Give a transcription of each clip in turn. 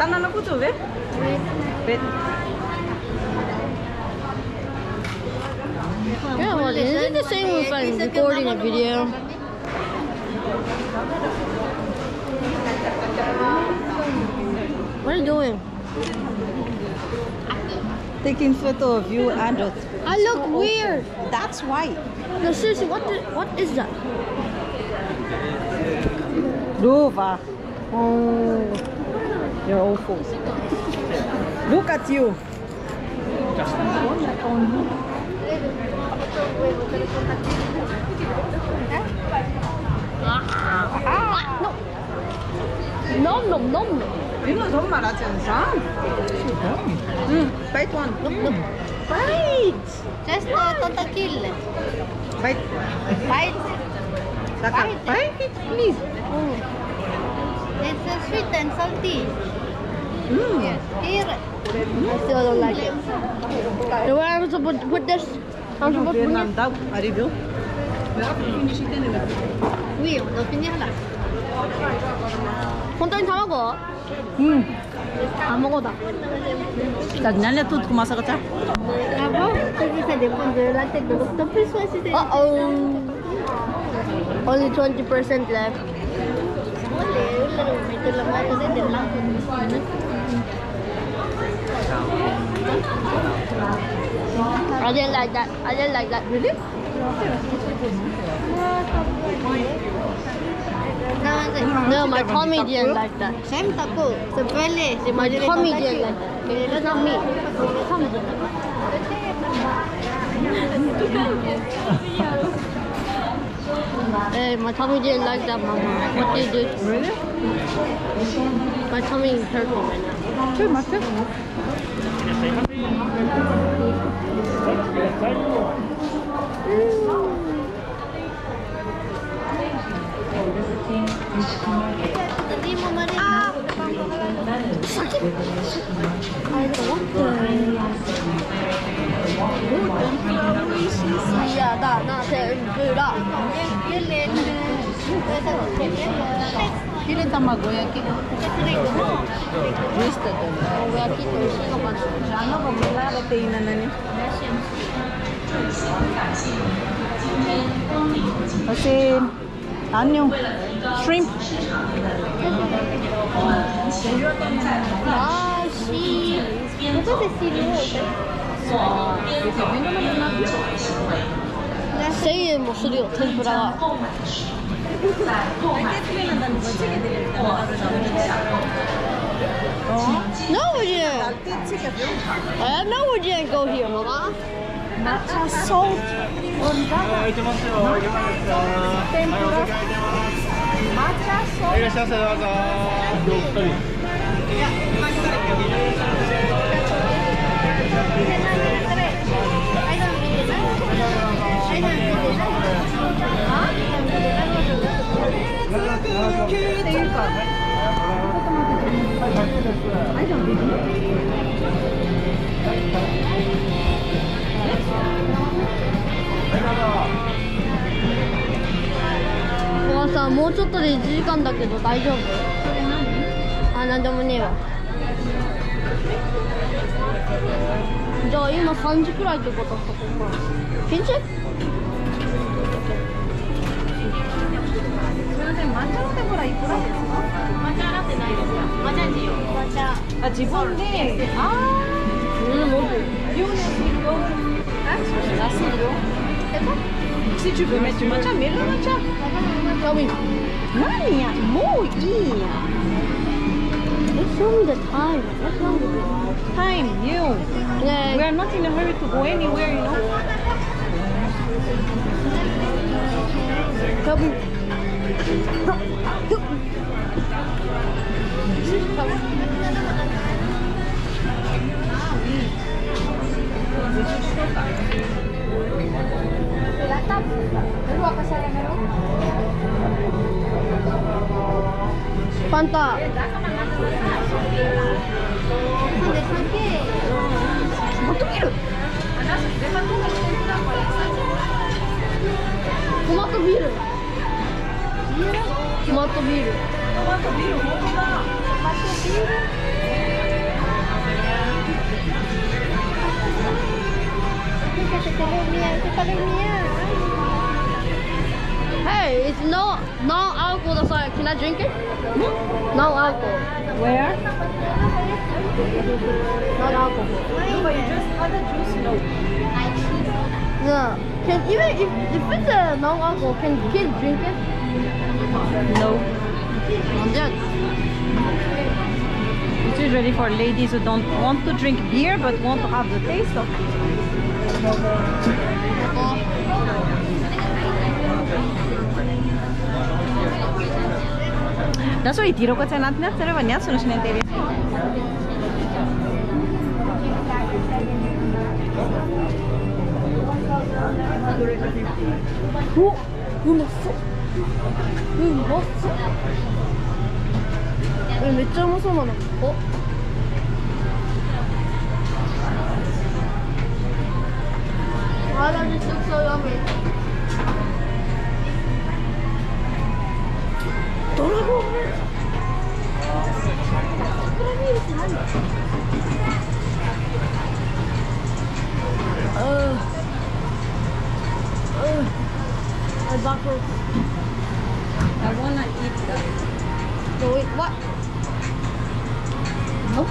Tangan aku tuh, Beb. Beb. Yeah, well, isn't it the same if I'm recording a video? What are you doing? Taking photo of you and us. I look weird. That's why. No, seriously, what is that? Luva. Oh, you're awful. Look at you. Nom nom nom. You know so much, bite one. Bite. Just total kill. Bite. Bite. Bite it, please. It's sweet and salty. Yes. Here. I still don't like it. So where am I supposed to put this? I'm supposed to put it? Daw, arrivo. Finish it anyway. Oui, on doit finir là. 本当に卵？卵だ。Stagnale tout commence à faire. Ah bon? Ça dépend de la tête de l'octopus, ouais, c'était. Uh-oh. Only 20% left. I didn't like that. I didn't like that. Really? No, my tummy didn't like that. Same taco. My tummy didn't like that. That's not me. My tummy didn't. Hey, my tummy didn't like that, Mama. What did you do? Really? My tummy is hurting right now. Too much. Ile tamagoyaki? Twisted. Takoyakiって美味しいのかな? Ano ba malalatin na niya? Kasi ano yung shrimp? Ah, sí. ¿Puedes decirlo? 1000円もするよ、天ぷらは。No, we didn't. No, we didn't go here, Mama. Matcha salt on that. Tempura. Matcha salt. いらっしゃいませ、どうぞ。お母さん、もうちょっとで1時間だけど大丈夫？あ、なんでもねえわ。じゃあ今3時くらいってことか、ここから。ピンチ？抹茶の天ぷらいくらですか？抹茶ラテないですか？抹茶塩。抹茶。あ、自分で。ああ。Si tu veux mettre du matcha, mets le matcha. Nani ya? Moいいや。Let's show me the time. What's wrong with you? Time, you. We are not in a hurry to go anywhere, you know. Help me. Fanta. Tomato beer. Tomato beer. Hey, it's no alcohol. That's why. Can I drink it? No alcohol. Where? Not alcohol. No, but you just had a juice. No. Yeah. Can even if it's a non-alcohol, can kids drink it? No. I'm dead. It's usually for ladies who don't want to drink beer but want to have the taste of it. That's why tiro ko sa natin na pero niya sunod na TV. 오, 음았어. 음았어. 왜 몇 점 웃어만 어? 아, 나 진짜 so yummy. 뭐라고? My back hurts. I wanna eat that. No, wait, what? No?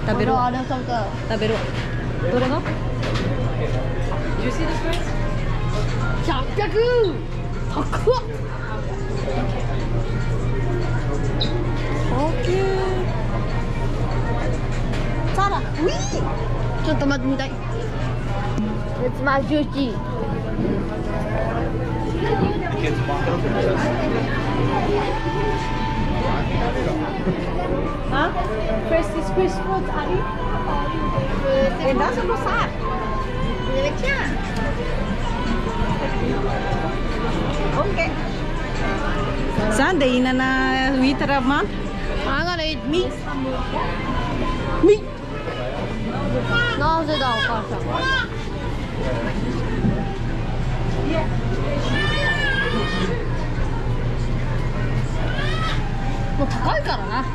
Tabero. 아, 내가 잡았다. Tabero. Dorego? Did you see this price? 100!高っ! Okay. Sarah, wee! ちょっと待ってみたい。It's my juicy. Huh? First is Chris Food, Ari. It doesn't go sad. Okay. Sunday na winter of month. I'm gonna eat meat. Meat. なぜだお母さん。もう高いからな。うん。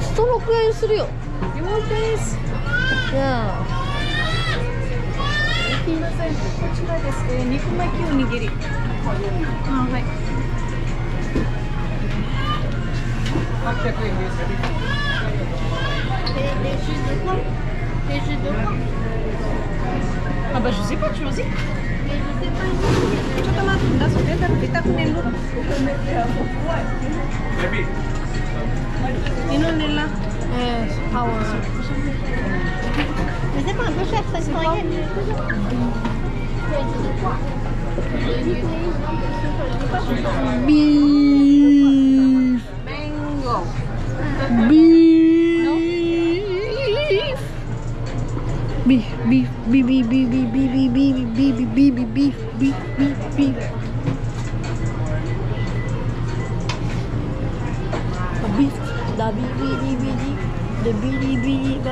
スト6円するよ。You want this? いや。すみません。こちらです。肉巻きおにぎり。あ、はい。800円です。Ah bah je sais pas, tu choisis. Tu tomates, das Wetter, kita kunin lu. Ino nila. Power. Mais c'est pas un peu cher, ça se croyait. Beef. Mango. Beef. Beef, beef, beef, beef, beef, beef, beef, beef, beef, beef, beef, beef, beef, beef, beef. Beef, the beef, beef, beef, the beef, beef, beef.